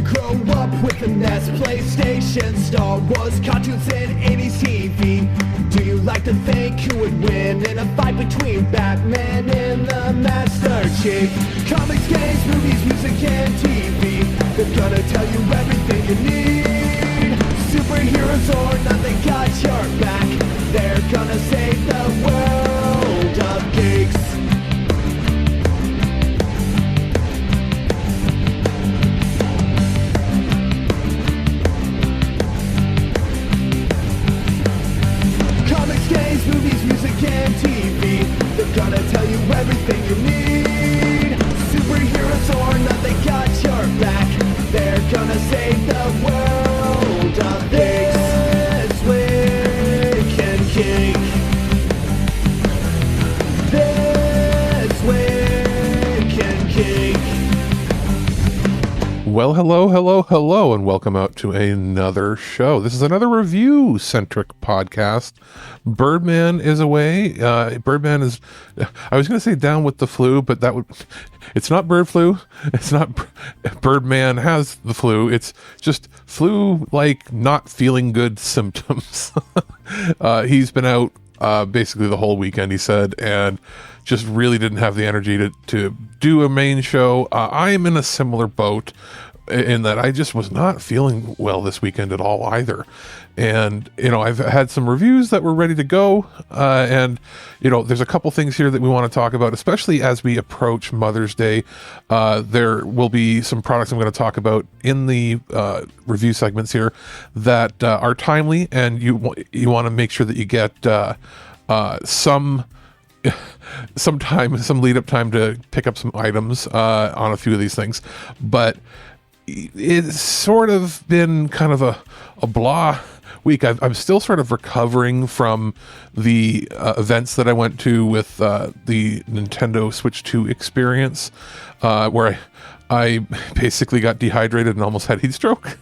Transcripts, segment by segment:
grow up with the NES, PlayStation, Star Wars, cartoons, and 80s TV? Do you like to think who would win in a fight between Batman and the Master Chief? Comics, games, movies, music, and TV, they're gonna tell you everything you need. Superheroes or not, they got your back. They're gonna save the world of geeks. Games, movies, music, and TV, they're gonna tell you everything you need. Superheroes or not, they got your back. They're gonna save the world of This Week in Geek. This Week in Geek. Well, hello, and welcome out to another show. This is another review-centric podcast. Birdman is away. Birdman is, I was going to say down with the flu, but it's not bird flu. It's not, Birdman has the flu. It's just flu-like not feeling good symptoms. He's been out basically the whole weekend, he said, and just really didn't have the energy to do a main show. I am in a similar boat in that I just was not feeling well this weekend at all either. And, I've had some reviews that were ready to go. And, there's a couple things here that we want to talk about, especially as we approach Mother's Day. There will be some products I'm going to talk about in the review segments here that are timely, and you want to make sure that you get some lead up time to pick up some items on a few of these things. But it's sort of been kind of a blah week. I'm still sort of recovering from the events that I went to with the Nintendo Switch 2 experience, where I basically got dehydrated and almost had heat stroke.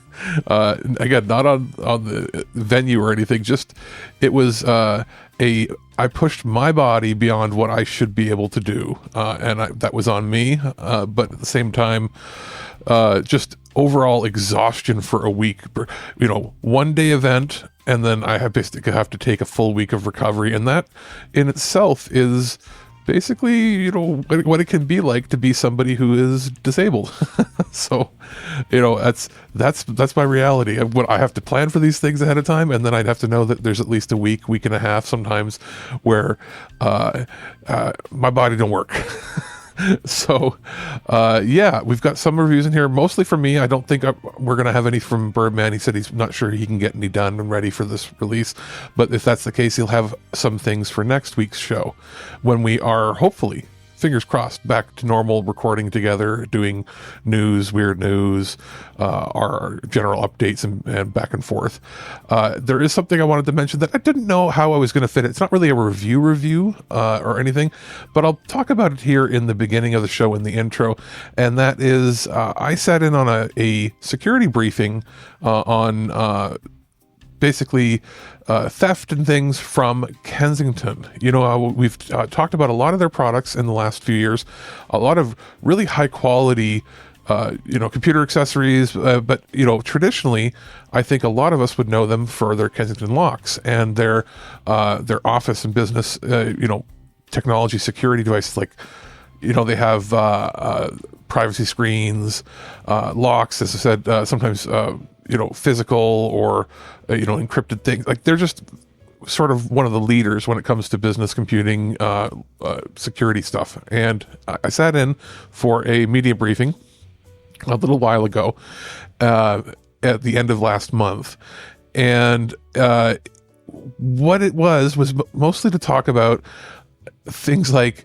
Again, not on the venue or anything, just it was I pushed my body beyond what I should be able to do, and that was on me, but at the same time, just overall exhaustion for a week. One day event, and then I basically have to take a full week of recovery, and that in itself is basically, what it can be like to be somebody who is disabled. So, that's my reality. I have to plan for these things ahead of time, and then I'd have to know that there's at least a week and a half sometimes where my body don't work. So, we've got some reviews in here, mostly from me. I don't think we're going to have any from Birdman. He said he's not sure he can get any done and ready for this release. But if that's the case, he'll have some things for next week's show when we are hopefully, fingers crossed, back to normal recording together, doing news, weird news, our general updates and back and forth. There is something I wanted to mention that I didn't know how I was going to fit it. It's not really a review or anything, but I'll talk about it here in the beginning of the show in the intro. And that is, I sat in on a security briefing on basically theft and things from Kensington. We've talked about a lot of their products in the last few years, a lot of really high quality computer accessories, but traditionally I think a lot of us would know them for their Kensington locks and their office and business technology security devices. Like they have privacy screens, locks, as I said, sometimes physical or encrypted things. Like they're just sort of one of the leaders when it comes to business computing security stuff. And I sat in for a media briefing a little while ago at the end of last month, and what it was mostly to talk about things like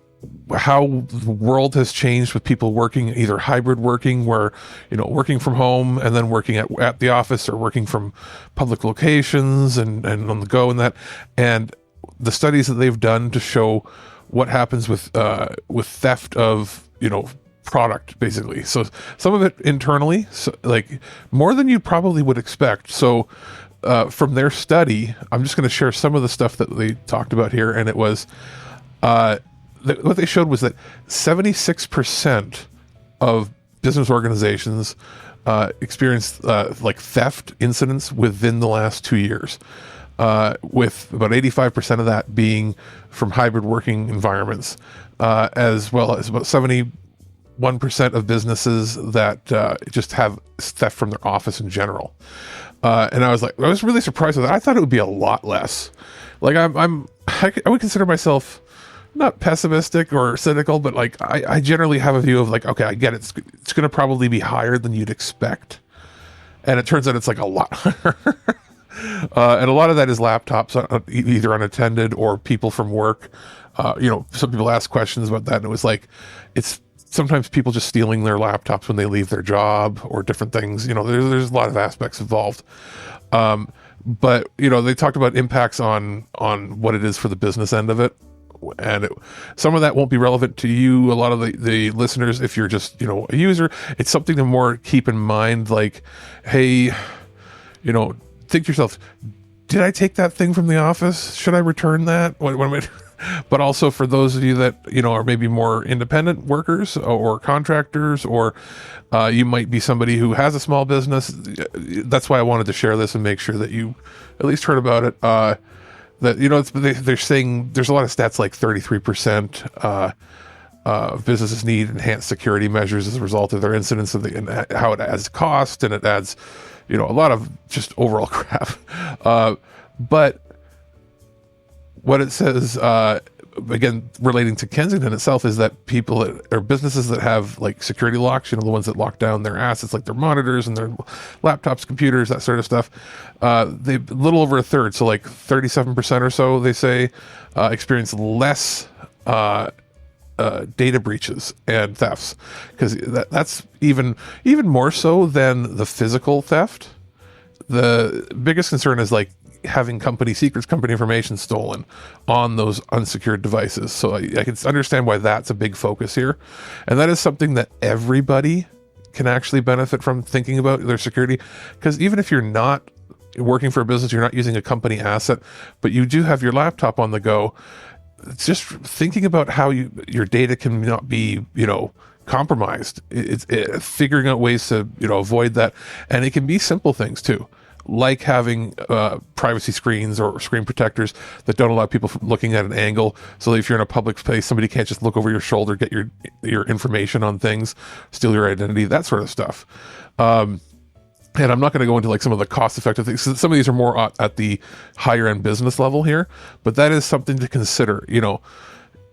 how the world has changed with people working either hybrid working, where working from home and then working at the office, or working from public locations and on the go, and the studies that they've done to show what happens with theft of product, basically. So some of it internally, so, like more than you probably would expect. So from their study, I'm just going to share some of the stuff that they talked about here, and it was what they showed was that 76% of business organizations experienced like theft incidents within the last 2 years, with about 85% of that being from hybrid working environments, as well as about 71% of businesses that just have theft from their office in general. And I was really surprised with that. I thought it would be a lot less. Like I would consider myself not pessimistic or cynical, but like I generally have a view of like, okay, I get it. It's going to probably be higher than you'd expect. And it turns out it's like a lot higher. And a lot of that is laptops either unattended or people from work. Some people ask questions about that, and it was like, it's sometimes people just stealing their laptops when they leave their job or different things. There's a lot of aspects involved. But they talked about impacts on what it is for the business end of it. And some of that won't be relevant to you, a lot of the listeners, if you're just, a user. It's something to more keep in mind, like, hey, think to yourself, did I take that thing from the office? Should I return that? What am I? But also for those of you that, are maybe more independent workers or contractors, or you might be somebody who has a small business. That's why I wanted to share this and make sure that you at least heard about it. They're saying there's a lot of stats, like 33% of businesses need enhanced security measures as a result of their incidents, and how it adds cost, and it adds, a lot of just overall crap. But what it says, again, relating to Kensington itself, is that businesses that have like security locks, the ones that lock down their assets, like their monitors and their laptops, computers, that sort of stuff, they a little over a third, so like 37% or so, they say, experience less data breaches and thefts, because that's even more so than the physical theft. The biggest concern is like having company secrets, company information stolen on those unsecured devices. So I can understand why that's a big focus here. And that is something that everybody can actually benefit from, thinking about their security. Because even if you're not working for a business, you're not using a company asset, but you do have your laptop on the go, it's just thinking about how your data can not be, compromised. It's figuring out ways to, avoid that. And it can be simple things too, like having privacy screens or screen protectors that don't allow people from looking at an angle, so that if you're in a public place, somebody can't just look over your shoulder, get your information on things, steal your identity, that sort of stuff. And I'm not going to go into like some of the cost-effective things. Some of these are more at the higher-end business level here, but that is something to consider.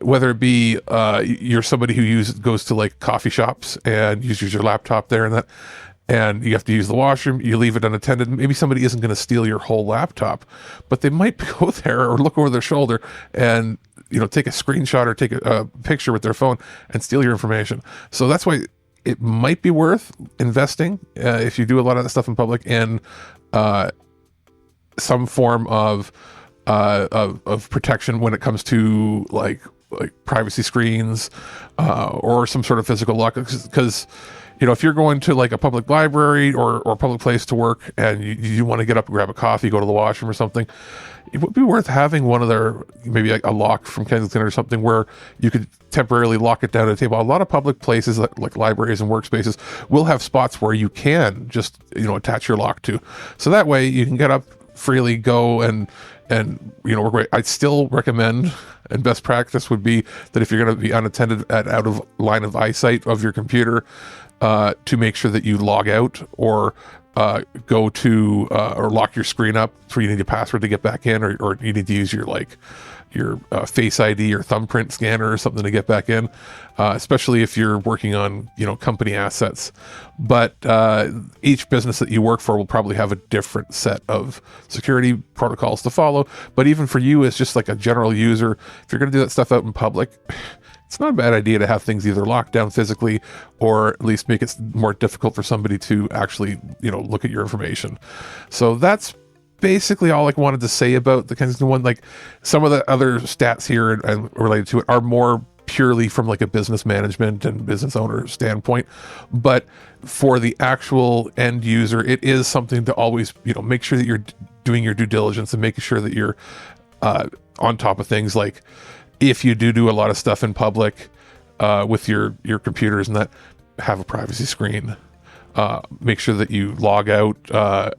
Whether it be you're somebody who goes to like coffee shops and uses your laptop there, and you have to use the washroom, you leave it unattended. Maybe somebody isn't going to steal your whole laptop, but they might go there or look over their shoulder and take a screenshot or take a picture with their phone and steal your information. So that's why it might be worth investing, if you do a lot of that stuff in public, in some form of protection when it comes to like privacy screens, or some sort of physical lock. Because if you're going to like a public library or a public place to work, and you want to get up and grab a coffee, go to the washroom or something, it would be worth having one of their, maybe like a lock from Kensington or something, where you could temporarily lock it down at a table. A lot of public places, like libraries and workspaces, will have spots where you can just attach your lock to, so that way you can get up freely, go and work away. I'd still recommend, and best practice would be, that if you're going to be unattended out of line of eyesight of your computer, to make sure that you log out, or go to or lock your screen up, so you need a password to get back in, or you need to use your Face ID or thumbprint scanner or something to get back in, especially if you're working on company assets. But each business that you work for will probably have a different set of security protocols to follow. But even for you as just like a general user, if you're going to do that stuff out in public, it's not a bad idea to have things either locked down physically, or at least make it more difficult for somebody to actually look at your information. So that's basically all I wanted to say about the Kensington one. Like, some of the other stats here and related to it are more purely from like a business management and business owner standpoint, but for the actual end user, it is something to always make sure that you're doing your due diligence and making sure that you're on top of things. Like, if you do a lot of stuff in public with your computers and that, have a privacy screen. Make sure that you log out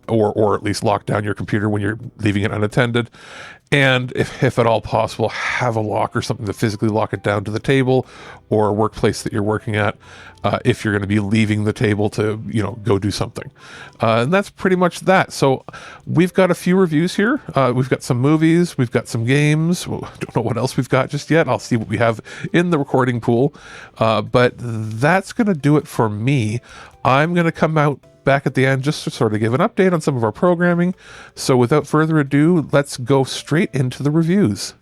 or at least lock down your computer when you're leaving it unattended. And if at all possible, have a lock or something to physically lock it down to the table or a workplace that you're working at if you're going to be leaving the table to, go do something. And that's pretty much that. So we've got a few reviews here. We've got some movies. We've got some games. Well, I don't know what else we've got just yet. I'll see what we have in the recording pool. But that's going to do it for me. I'm going to come out back at the end just to sort of give an update on some of our programming. So without further ado, let's go straight into the reviews.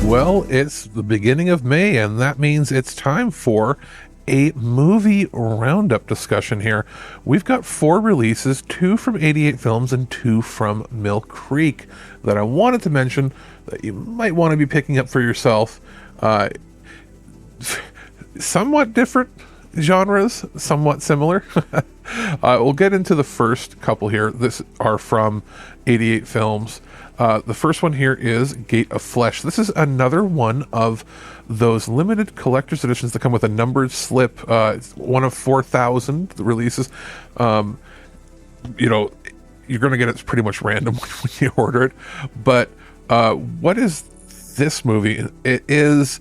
Well, it's the beginning of May, and that means it's time for a movie roundup discussion here. We've got 4 releases, 2 from 88 Films and 2 from Mill Creek that I wanted to mention that you might want to be picking up for yourself. Somewhat different genres, somewhat similar. We'll get into the first couple here. This are from 88 Films. The first one here is Gate of Flesh. This is another one of those limited collector's editions that come with a numbered slip. It's one of 4,000 releases. You're going to get it pretty much random when you order it. But what is this movie? It is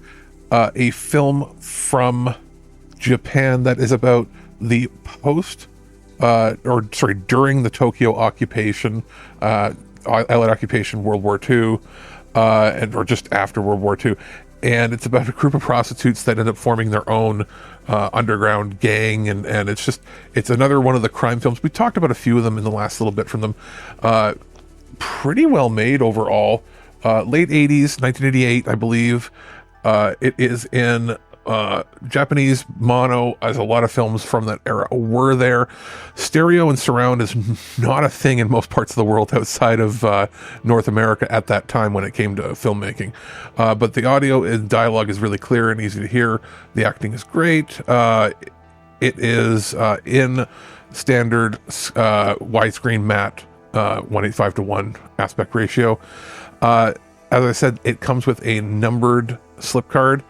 a film from Japan that is about the during the Tokyo occupation, Allied occupation, World War II, or just after World War II. And it's about a group of prostitutes that end up forming their own underground gang. And it's another one of the crime films. We talked about a few of them in the last little bit from them. Pretty well made overall. Late 80s, 1988, I believe. It is in Japanese mono, as a lot of films from that era were there. Stereo and surround is not a thing in most parts of the world outside of North America at that time when it came to filmmaking. But the audio and dialogue is really clear and easy to hear. The acting is great. It is in standard widescreen matte 1:85:1 aspect ratio. As I said, it comes with a numbered slip card.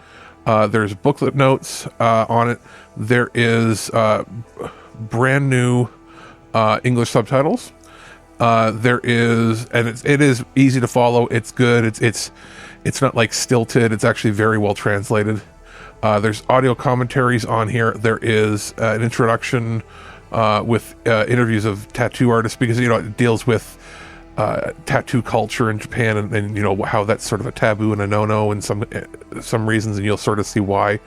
There's booklet notes on it. There is brand new English subtitles. There is, and it is easy to follow. It's good. It's not like stilted. It's actually very well translated. There's audio commentaries on here. There is an introduction with interviews of tattoo artists because it deals with tattoo culture in Japan and how that's sort of a taboo and a no-no in some reasons, and you'll sort of see why.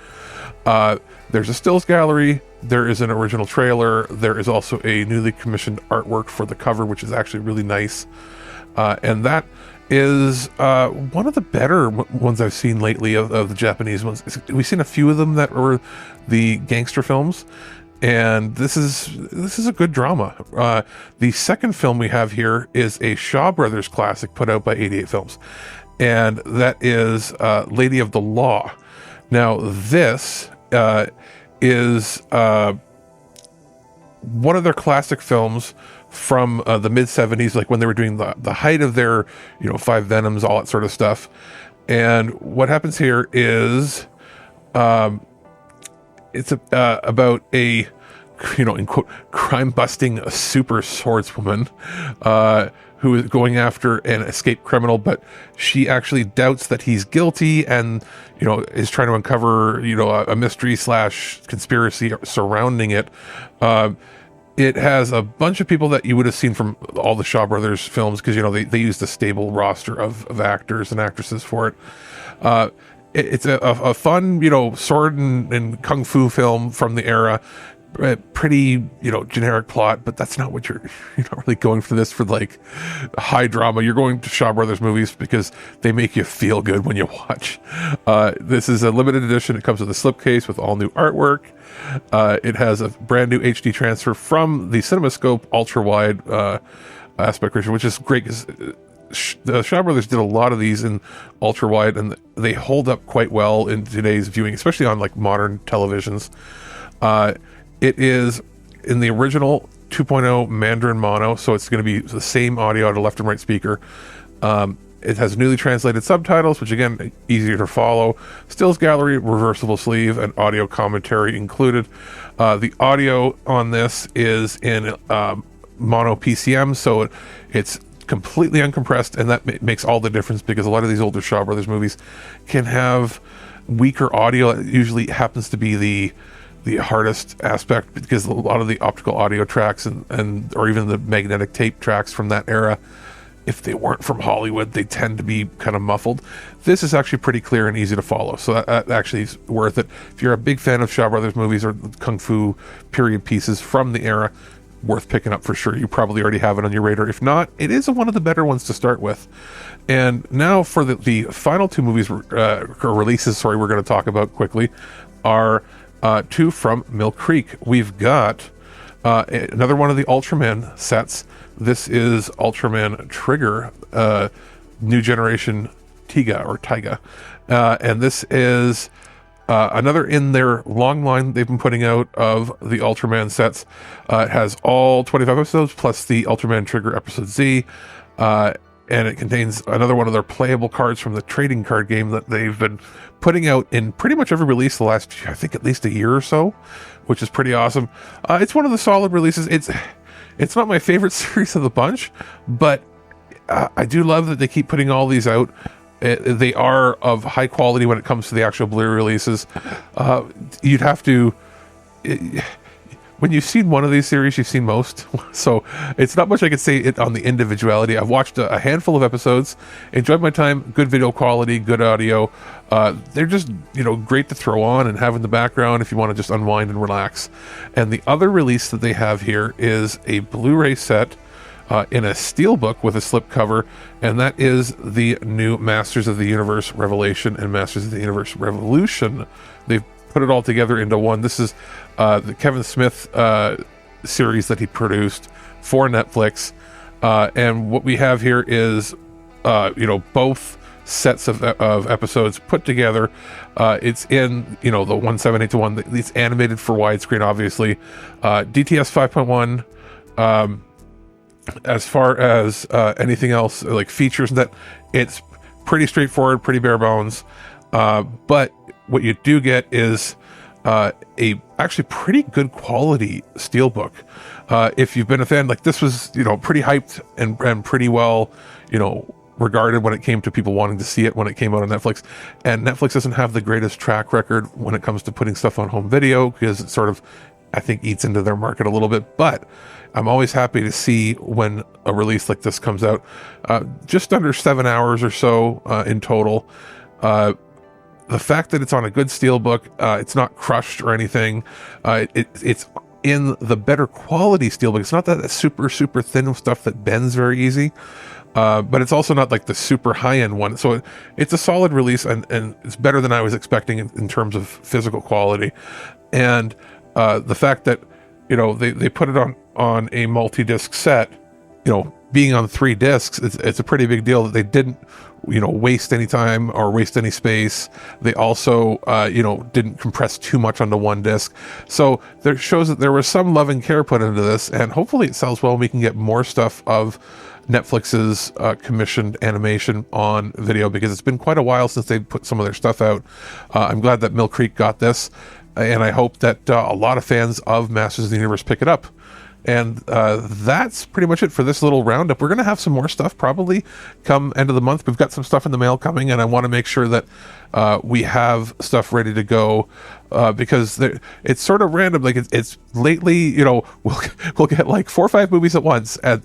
There's a stills gallery. There is an original trailer. There is also a newly commissioned artwork for the cover, which is actually really nice. And that is one of the better ones I've seen lately of the Japanese ones. We've seen a few of them that were the gangster films, and this is a good drama. The second film we have here is a Shaw Brothers classic put out by 88 Films, and that is Lady of the Law. Now, this is one of their classic films from the mid-70s, like when they were doing the height of their, 5 Venoms, all that sort of stuff. And what happens here is it's about a, in quote, crime-busting super swordswoman who is going after an escaped criminal, but she actually doubts that he's guilty and, is trying to uncover, a mystery / conspiracy surrounding it. It has a bunch of people that you would have seen from all the Shaw Brothers films because, they used a stable roster of actors and actresses for it. It's a fun, sword and kung fu film from the era. Pretty, generic plot, but that's not what you're not really going for this for, like, high drama. You're going to Shaw Brothers movies because they make you feel good when you watch. This is a limited edition. It comes with a slipcase with all new artwork. It has a brand new HD transfer from the CinemaScope ultra wide aspect ratio, which is great because the Shaw Brothers did a lot of these in ultra wide, and they hold up quite well in today's viewing, especially on like modern televisions. It is in the original 2.0 Mandarin mono, so it's going to be the same audio out of left and right speaker. It has newly translated subtitles, which again, easier to follow. Stills gallery, reversible sleeve, and audio commentary included. The audio on this is in mono PCM, so it's completely uncompressed, and that makes all the difference, because a lot of these older Shaw Brothers movies can have weaker audio. It usually happens to be the hardest aspect, because a lot of the optical audio tracks and or even the magnetic tape tracks from that era, if they weren't from Hollywood, they tend to be kind of muffled. This is actually pretty clear and easy to follow, so that actually is worth it. If you're a big fan of Shaw Brothers movies or kung fu period pieces from the era, worth picking up for sure. You probably already have it on your radar. If not, it is one of the better ones to start with. And now for the final two movies or releases, we're going to talk about quickly, are two from Mill Creek. We've got another one of the Ultraman sets. This is Ultraman Trigger, new generation Taiga. And this is another in their long line they've been putting out of the Ultraman sets. It has all 25 episodes plus the Ultraman Trigger Episode Z. And it contains another one of their playable cards from the trading card game that they've been putting out in pretty much every release the last, I think, at least a year or so, which is pretty awesome. It's one of the solid releases. It's not my favorite series of the bunch, but I do love that they keep putting all these out. They are of high quality when it comes to the actual Blu-ray releases. You'd have to... when you've seen one of these series, you've seen most. So it's not much I could say it on the individuality. I've watched a handful of episodes, enjoyed my time, good video quality, good audio. They're just, great to throw on and have in the background if you want to just unwind and relax. And the other release that they have here is a Blu-ray set in a steelbook with a slipcover, and that is the new Masters of the Universe Revelation and Masters of the Universe Revolution. They've put it all together into one. This is the Kevin Smith series that he produced for Netflix, and what we have here is both sets of episodes put together. It's in the 178 to 1. It's animated for widescreen, obviously. DTS 5.1. As far as anything else like features, that it's pretty straightforward, pretty bare bones, but what you do get is a actually pretty good quality steelbook. If you've been a fan, like this was pretty hyped and pretty well regarded when it came to people wanting to see it when it came out on Netflix. And Netflix doesn't have the greatest track record when it comes to putting stuff on home video, because it sort of, I think, eats into their market a little bit. But I'm always happy to see when a release like this comes out. Just under 7 hours or so in total. The fact that it's on a good steelbook, it's not crushed or anything. It's in the better quality steelbook. It's not that super, super thin stuff that bends very easy. But it's also not like the super high-end one. So it's a solid release, and it's better than I was expecting in terms of physical quality. And the fact that they put it on a multi-disc set, being on 3 discs, it's a pretty big deal that they didn't waste any time or waste any space. They also didn't compress too much onto one disc, so there shows that there was some love and care put into this, and hopefully it sells well and we can get more stuff of Netflix's commissioned animation on video, because it's been quite a while since they put some of their stuff out. I'm glad that Mill Creek got this, and I hope that a lot of fans of Masters of the Universe pick it up. And that's pretty much it for this little roundup. We're going to have some more stuff probably come end of the month. We've got some stuff in the mail coming, and I want to make sure that we have stuff ready to go, because it's sort of random. Like it's lately, we'll get like 4 or 5 movies at once, and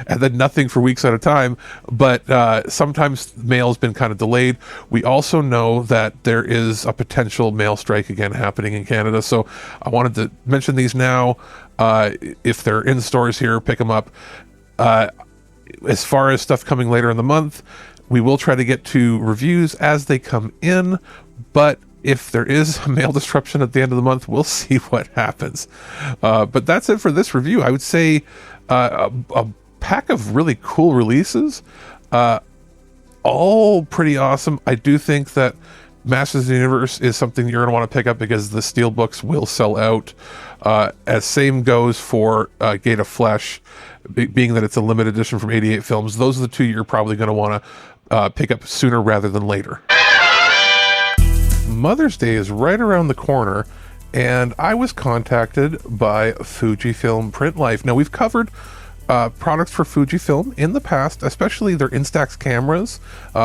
then nothing for weeks at a time. But sometimes mail's been kind of delayed. We also know that there is a potential mail strike again happening in Canada, so I wanted to mention these now. If they're in stores here, pick them up. As far as stuff coming later in the month, we will try to get to reviews as they come in, but if there is a mail disruption at the end of the month, we'll see what happens. But that's it for this review. I would say a pack of really cool releases, all pretty awesome. I do think that Masters of the Universe is something you're going to want to pick up, because the steelbooks will sell out. As same goes for Gate of Flesh, being that it's a limited edition from 88 Films. Those are the two you're probably going to want pick up sooner rather than later. Mother's Day is right around the corner, and I was contacted by Fujifilm Printlife. Now, we've covered products for Fujifilm in the past, especially their Instax cameras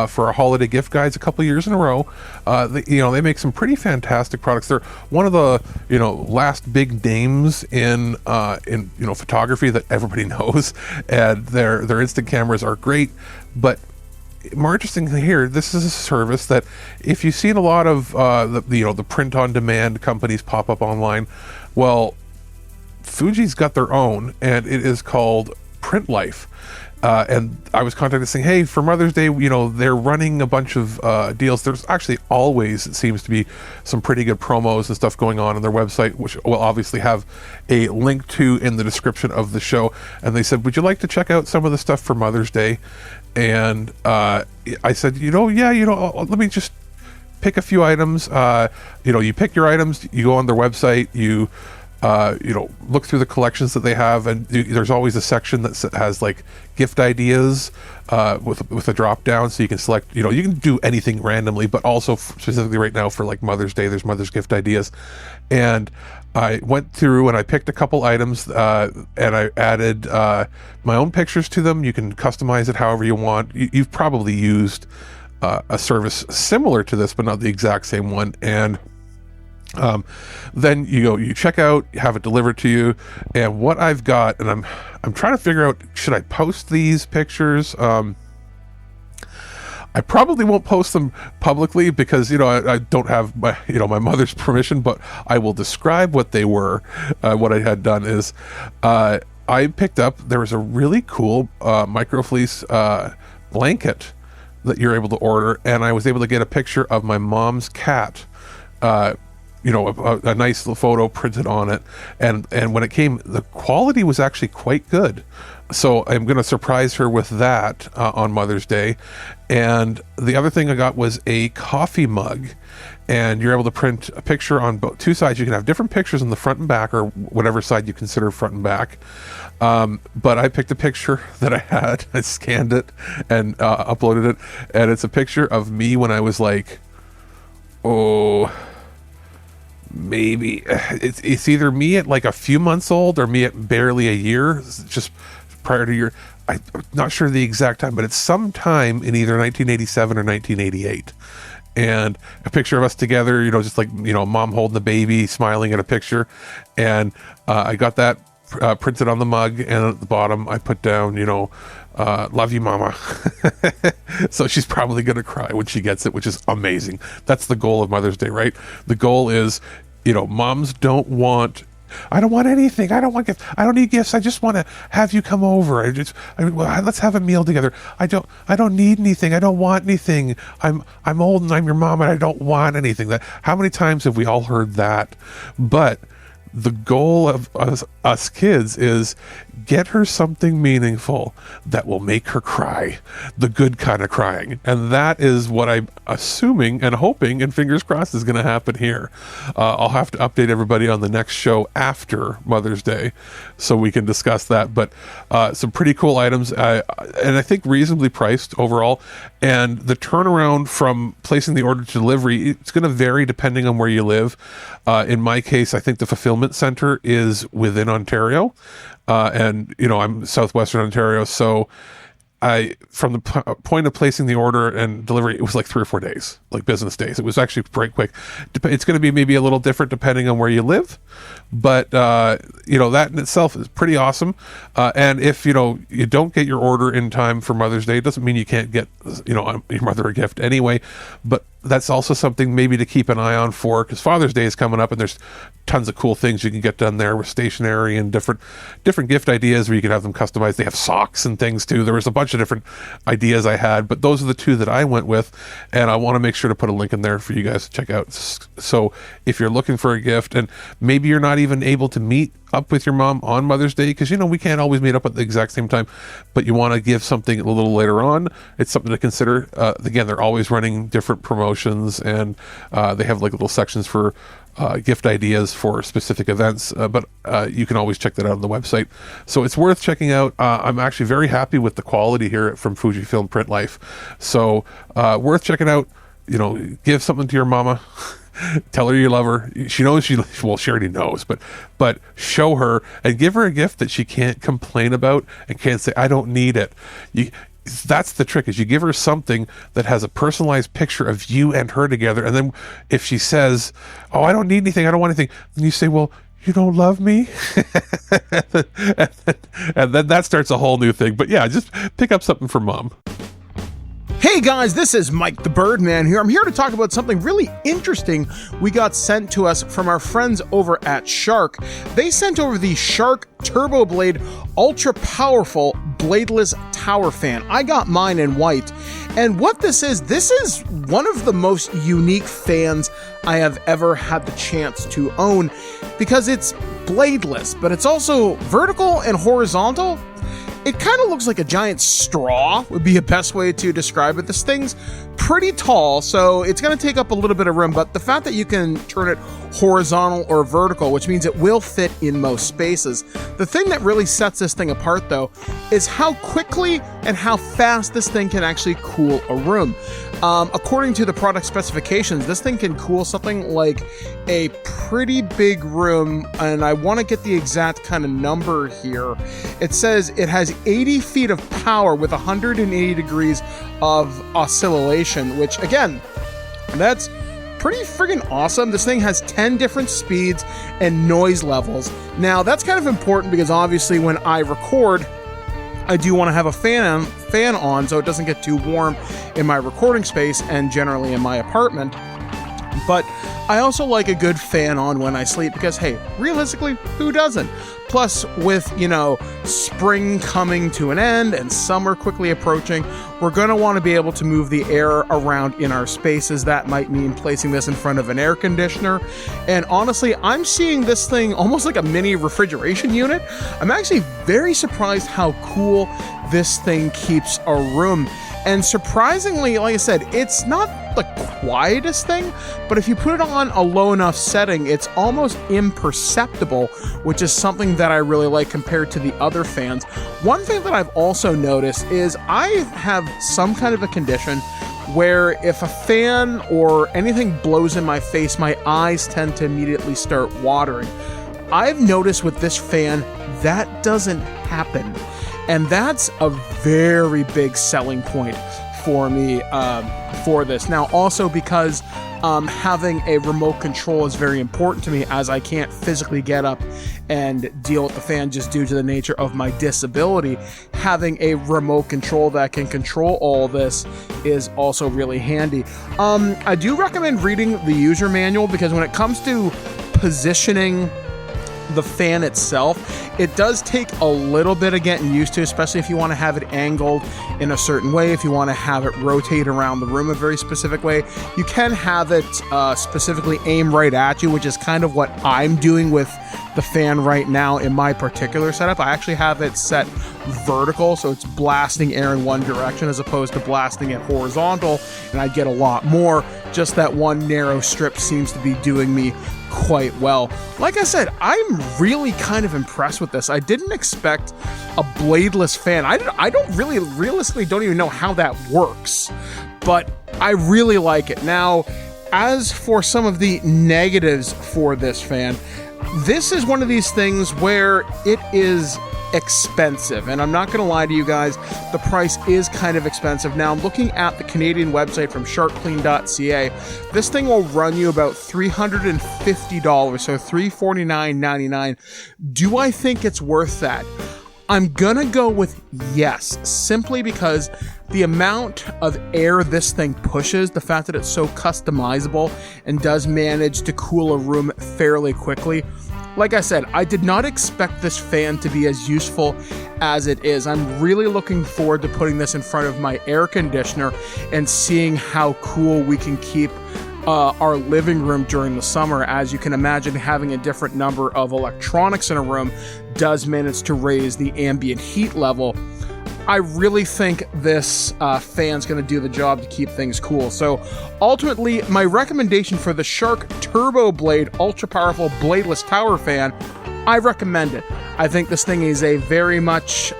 for our holiday gift guides a couple years in a row. They make some pretty fantastic products. They're one of the last big names in photography that everybody knows, and their instant cameras are great. But more interestingly here, this is a service that if you've seen a lot of the print on demand companies pop up online, well, Fuji's got their own, and it is called Printlife. And I was contacted saying, hey, for Mother's Day, they're running a bunch of deals. There's actually always, it seems to be, some pretty good promos and stuff going on their website, which we'll obviously have a link to in the description of the show. And they said, would you like to check out some of the stuff for Mother's Day? And I said, let me just pick a few items. You pick your items, you go on their website, you look through the collections that they have, and there's always a section that has like gift ideas with a drop down, so you can select. You can do anything randomly, but also specifically right now for like Mother's Day, there's Mother's gift ideas. And I went through and I picked a couple items, and I added my own pictures to them. You can customize it however you want. You've probably used a service similar to this, but not the exact same one. And then you check out, have it delivered to you. And what I've got, and I'm trying to figure out, should I post these pictures? I probably won't post them publicly because I don't have my mother's permission, but I will describe what they were. What I had done is I picked up, there was a really cool microfleece blanket that you're able to order, and I was able to get a picture of my mom's cat, a nice little photo printed on it, and when it came, the quality was actually quite good. So I'm going to surprise her with that on Mother's Day. And the other thing I got was a coffee mug, and you're able to print a picture on both two sides. You can have different pictures on the front and back, or whatever side you consider front and back. But I picked a picture that I had, I scanned it and uploaded it, and it's a picture of me when I was like, maybe it's either me at like a few months old or me at barely a year, just prior to your, I'm not sure the exact time, but it's sometime in either 1987 or 1988. And a picture of us together, just like, mom holding the baby, smiling at a picture. And I got that printed on the mug, and at the bottom I put down, love you, mama. So she's probably going to cry when she gets it, which is amazing. That's the goal of Mother's Day, right? The goal is, moms don't want, I don't want anything. I don't want gifts. I don't need gifts. I just want to have you come over. Let's have a meal together. I don't need anything. I don't want anything. I'm old and I'm your mom and I don't want anything. How many times have we all heard that? But the goal of us kids is get her something meaningful that will make her cry, the good kind of crying. And that is what I'm assuming and hoping and fingers crossed is going to happen here. I'll have to update everybody on the next show after Mother's Day so we can discuss that. But some pretty cool items, and I think reasonably priced overall. And the turnaround from placing the order to delivery, it's going to vary depending on where you live. In my case, I think the fulfillment center is within Ontario. And I'm southwestern Ontario, so from the point of placing the order and delivery, it was like 3 or 4 days, like business days. It was actually pretty quick. It's going to be maybe a little different depending on where you live, but that in itself is pretty awesome. And if you don't get your order in time for Mother's Day, it doesn't mean you can't get your mother a gift anyway. But that's also something maybe to keep an eye on for, because Father's Day is coming up, and there's tons of cool things you can get done there with stationery and different gift ideas where you can have them customized. They have socks and things too. There was a bunch of different ideas I had, but those are the two that I went with, and I want to make sure to put a link in there for you guys to check out. So if you're looking for a gift, and maybe you're not even able to meet up with your mom on Mother's Day, because we can't always meet up at the exact same time, but you want to give something a little later on, it's something to consider. Again, they're always running different promotions, and they have like little sections for gift ideas for specific events, but you can always check that out on the website. So it's worth checking out. I'm actually very happy with the quality here from Fujifilm Printlife. So worth checking out. Give something to your mama. Tell her you love her. She knows she already knows, but show her and give her a gift that she can't complain about and can't say, I don't need it. That's the trick, is you give her something that has a personalized picture of you and her together. And then if she says, oh, I don't need anything, I don't want anything, then you say, well, you don't love me? and then that starts a whole new thing. But yeah, just pick up something for mom. Hey guys, this is Mike the Birdman here. I'm here to talk about something really interesting we got sent to us from our friends over at Shark. They sent over the Shark TurboBlade ultra powerful bladeless tower fan. I got mine in white. And what this is one of the most unique fans I have ever had the chance to own, because it's bladeless, but it's also vertical and horizontal. It kind of looks like a giant straw, would be a best way to describe it. This thing's pretty tall, so it's going to take up a little bit of room, but the fact that you can turn it horizontal or vertical, which means it will fit in most spaces. The thing that really sets this thing apart, though, is how quickly and how fast this thing can actually cool a room. According to the product specifications, this thing can cool something like a pretty big room, and I want to get the exact kind of number here. It says it has 80 feet of power with 180 degrees of oscillation, which, again, that's pretty friggin' awesome. This thing has 10 different speeds and noise levels. Now, that's kind of important because obviously when I record, I do want to have a fan on so it doesn't get too warm in my recording space and generally in my apartment. But I also like a good fan on when I sleep because, hey, realistically, who doesn't? Plus, with, spring coming to an end and summer quickly approaching, we're going to want to be able to move the air around in our spaces. That might mean placing this in front of an air conditioner. And honestly, I'm seeing this thing almost like a mini refrigeration unit. I'm actually very surprised how cool this thing keeps a room. And surprisingly, like I said, it's not the quietest thing, but if you put it on a low enough setting, it's almost imperceptible, which is something that I really like compared to the other fans. One thing that I've also noticed is I have some kind of a condition where if a fan or anything blows in my face, my eyes tend to immediately start watering. I've noticed with this fan, that doesn't happen. And that's a very big selling point for me for this. Now, also because having a remote control is very important to me, as I can't physically get up and deal with the fan just due to the nature of my disability. Having a remote control that can control all this is also really handy. I do recommend reading the user manual because when it comes to positioning the fan itself, it does take a little bit of getting used to, especially if you want to have it angled in a certain way, if you want to have it rotate around the room a very specific way. You can have it specifically aim right at you, which is kind of what I'm doing with the fan right now in my particular setup. I actually have it set vertical, so it's blasting air in one direction as opposed to blasting it horizontal, and I get a lot more. Just that one narrow strip seems to be doing me quite well. Like I said, I'm really kind of impressed with this. I didn't expect a bladeless fan. I don't really, realistically don't even know how that works, but I really like it. Now, as for some of the negatives for this fan, this is one of these things where it is expensive, and I'm not going to lie to you guys, the price is kind of expensive. Now, looking at the Canadian website from sharkclean.ca, this thing will run you about $350, so $349.99. Do I think it's worth that? I'm gonna go with yes, simply because the amount of air this thing pushes, the fact that it's so customizable and does manage to cool a room fairly quickly. Like I said, I did not expect this fan to be as useful as it is. I'm really looking forward to putting this in front of my air conditioner and seeing how cool we can keep our living room during the summer. As you can imagine, having a different number of electronics in a room does manage to raise the ambient heat level. I really think this fan's going to do the job to keep things cool. So ultimately, my recommendation for the Shark TurboBlade ultra powerful bladeless tower fan, I recommend it. I think this thing is a very much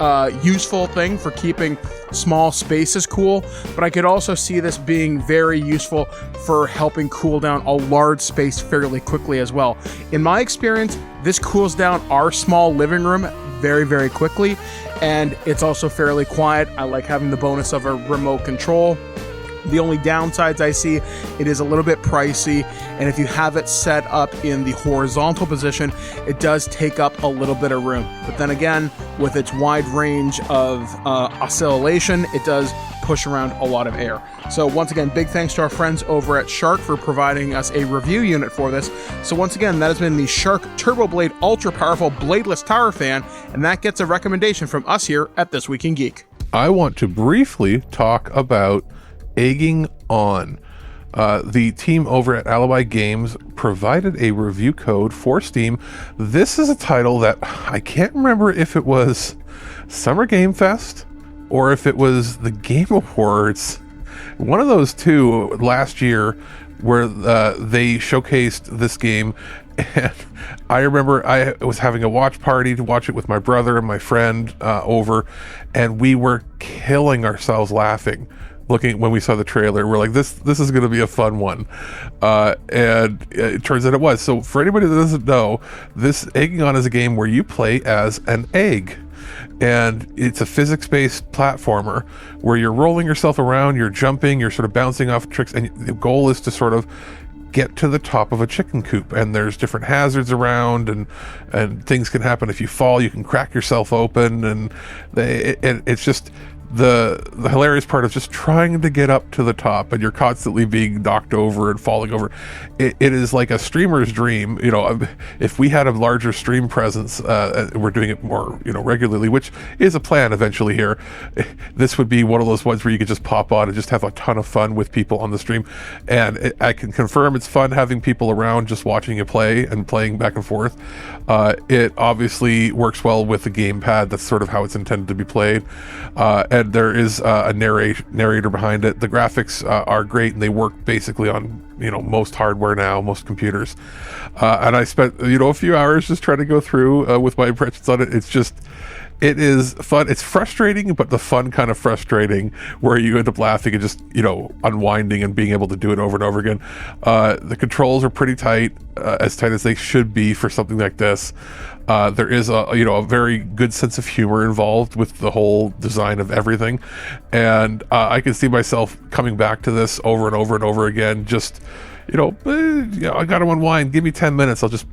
useful thing for keeping small spaces cool, but I could also see this being very useful for helping cool down a large space fairly quickly as well. In my experience, this cools down our small living room very, very quickly, and it's also fairly quiet. I like having the bonus of a remote control. The only downsides I see, it is a little bit pricey, and if you have it set up in the horizontal position, it does take up a little bit of room. But then again, with its wide range of oscillation, it does push around a lot of air. So once again, big thanks to our friends over at Shark for providing us a review unit for this. So once again, that has been the Shark TurboBlade ultra powerful bladeless tower fan, and that gets a recommendation from us here at This Week in Geek. I want to briefly talk about Egging On. The team over at Alibi Games provided a review code for Steam. This is a title that I can't remember if it was Summer Game Fest or if it was the Game Awards. One of those two last year where they showcased this game. And I remember I was having a watch party to watch it with my brother and my friend over, and we were killing ourselves laughing looking when we saw the trailer. We're like, this is going to be a fun one, and it turns out it was. So for anybody that doesn't know, this Egging On is a game where you play as an egg, and it's a physics-based platformer where you're rolling yourself around, you're jumping, you're sort of bouncing off tricks, and the goal is to sort of get to the top of a chicken coop. And there's different hazards around, and things can happen. If you fall, you can crack yourself open, and it's just the hilarious part of just trying to get up to the top, and you're constantly being knocked over and falling over. It is like a streamer's dream. You know, if we had a larger stream presence, we're doing it more, regularly, which is a plan eventually here. This would be one of those ones where you could just pop on and just have a ton of fun with people on the stream. And I can confirm it's fun having people around just watching you play and playing back and forth. It obviously works well with the gamepad. That's sort of how it's intended to be played. And there is a narrator behind it. The graphics are great, and they work basically on most hardware now, most computers. And I spent a few hours just trying to go through with my impressions on it. It is fun. It's frustrating, but the fun kind of frustrating, where you end up laughing and just unwinding and being able to do it over and over again. The controls are pretty tight, as tight as they should be for something like this. There is a very good sense of humor involved with the whole design of everything, and I can see myself coming back to this over and over and over again. Just I got to unwind. Give me 10 minutes. I'll just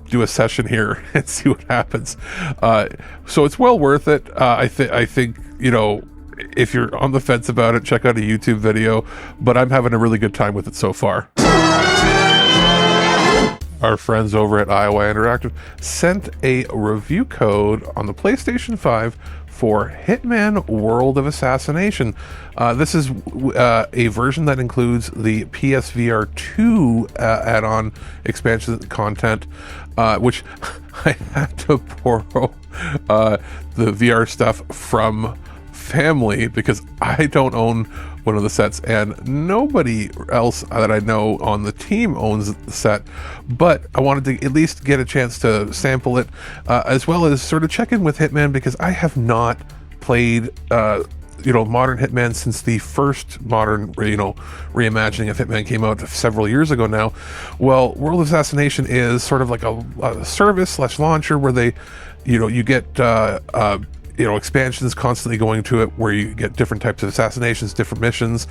do a session here and see what happens. So it's well worth it. I think if you're on the fence about it, check out a YouTube video. But I'm having a really good time with it so far. Our friends over at Iowa Interactive sent a review code on the PlayStation 5 for Hitman World of Assassination. This is a version that includes the PSVR 2 add-on expansion content, which I had to borrow the VR stuff from family because I don't own one of the sets, and nobody else that I know on the team owns the set, but I wanted to at least get a chance to sample it, as well as sort of check in with Hitman, because I have not played modern Hitman since the first modern reimagining of Hitman came out several years ago now. Well, World of Assassination is sort of like a service / launcher where they you get expansions constantly going to it, where you get different types of assassinations, different missions,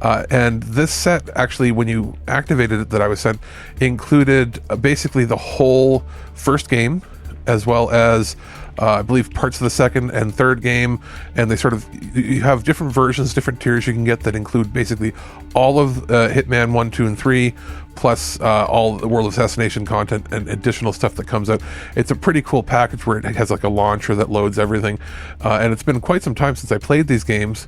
and this set actually, when you activated it, that I was sent, included basically the whole first game, as well as I believe parts of the second and third game, and they sort of, you have different versions, different tiers you can get that include basically all of Hitman 1, 2, and 3, plus all the World of Assassination content and additional stuff that comes out. It's a pretty cool package where it has like a launcher that loads everything, and it's been quite some time since I played these games.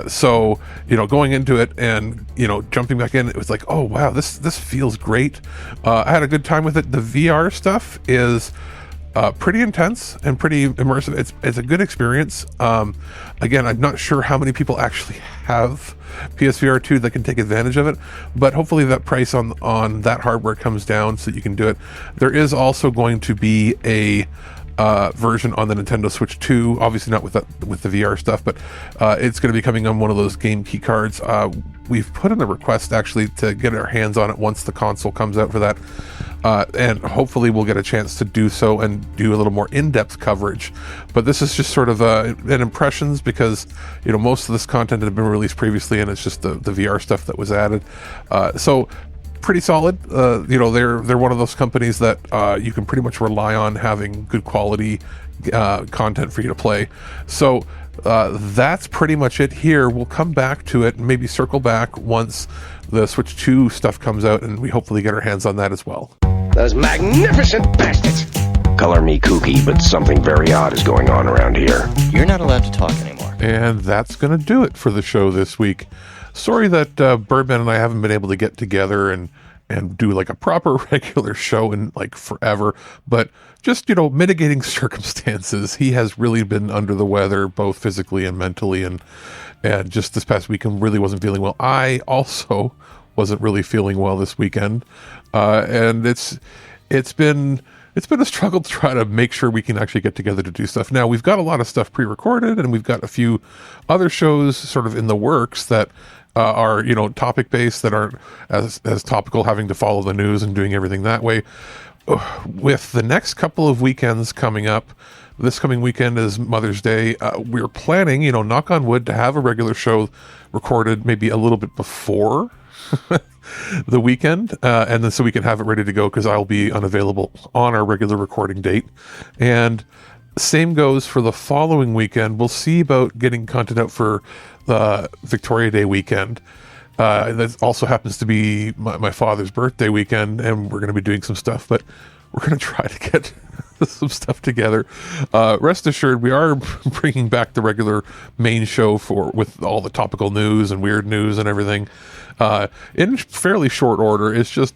So, going into it and, jumping back in, it was like, oh, wow, this feels great. I had a good time with it. The VR stuff is pretty intense and pretty immersive. It's a good experience. Again, I'm not sure how many people actually have PSVR 2 that can take advantage of it, but hopefully that price on that hardware comes down so that you can do it. There is also going to be a version on the Nintendo Switch 2, obviously not with the VR stuff, but it's going to be coming on one of those game key cards. We've put in a request actually to get our hands on it once the console comes out for that, and hopefully we'll get a chance to do so and do a little more in-depth coverage. But this is just sort of an impressions, because most of this content had been released previously, and it's just the VR stuff that was added. So pretty solid. They're one of those companies that you can pretty much rely on having good quality content for you to play. So that's pretty much it here. We'll come back to it and maybe circle back once the Switch 2 stuff comes out, and we hopefully get our hands on that as well. Those magnificent bastards! Color me kooky, but something very odd is going on around here. You're not allowed to talk anymore. And that's going to do it for the show this week. Sorry that Birdman and I haven't been able to get together and do like a proper regular show in like forever, but just, mitigating circumstances. He has really been under the weather, both physically and mentally, and just this past weekend really wasn't feeling well. I also wasn't really feeling well this weekend, and it's been a struggle to try to make sure we can actually get together to do stuff. Now, we've got a lot of stuff pre-recorded, and we've got a few other shows sort of in the works that are, topic-based, that aren't as topical, having to follow the news and doing everything that way. With the next couple of weekends coming up, this coming weekend is Mother's Day. We're planning, knock on wood, to have a regular show recorded maybe a little bit before the weekend, and then so we can have it ready to go, because I'll be unavailable on our regular recording date. And same goes for the following weekend. We'll see about getting content out for the Victoria Day weekend. That also happens to be my father's birthday weekend, and we're going to be doing some stuff, but we're going to try to get some stuff together. Rest assured, we are bringing back the regular main show with all the topical news and weird news and everything in fairly short order. It's just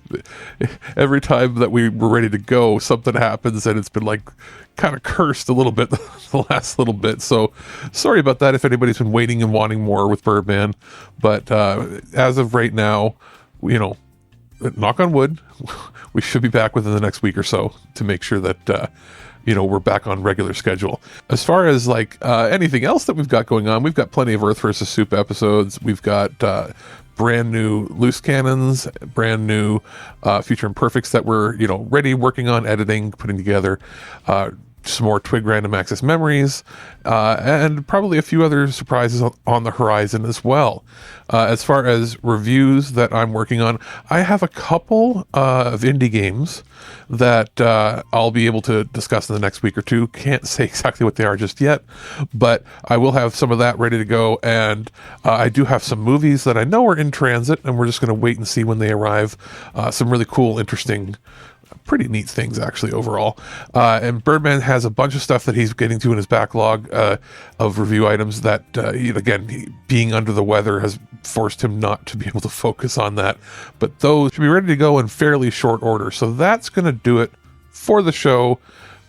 every time that we were ready to go, something happens, and it's been like kind of cursed a little bit the last little bit. So sorry about that if anybody's been waiting and wanting more with Birdman. But as of right now, knock on wood, we should be back within the next week or so to make sure that we're back on regular schedule. As far as like anything else that we've got going on, we've got plenty of Earth vs. Soup episodes. We've got brand new Loose Cannons, brand new Future Imperfects that we're ready, working on editing, putting together. Some more Twig Random Access Memories, and probably a few other surprises on the horizon as well. As far as reviews that I'm working on, I have a couple of indie games that I'll be able to discuss in the next week or two. Can't say exactly what they are just yet, but I will have some of that ready to go. And I do have some movies that I know are in transit, and we're just going to wait and see when they arrive. Some really cool, interesting, pretty neat things actually overall. And Birdman has a bunch of stuff that he's getting to in his backlog of review items that, being under the weather has forced him not to be able to focus on that. But those should be ready to go in fairly short order. So that's going to do it for the show.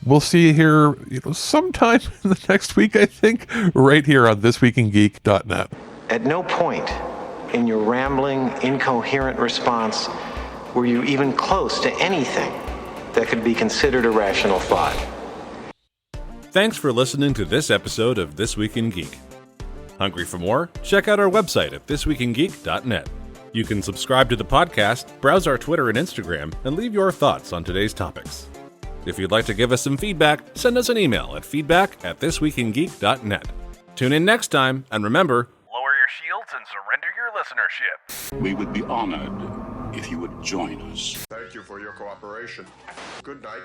We'll see you here, sometime in the next week, I think, right here on ThisWeekInGeek.net. At no point in your rambling, incoherent response were you even close to anything that could be considered a rational thought. Thanks for listening to this episode of This Week in Geek. Hungry for more? Check out our website at ThisWeekInGeek.net. You can subscribe to the podcast, browse our Twitter and Instagram, and leave your thoughts on today's topics. If you'd like to give us some feedback, send us an email at feedback@ThisWeekInGeek.net. Tune in next time, and remember, lower your shields and surrender your listenership. We would be honored if you would join us. Thank you for your cooperation. Good night.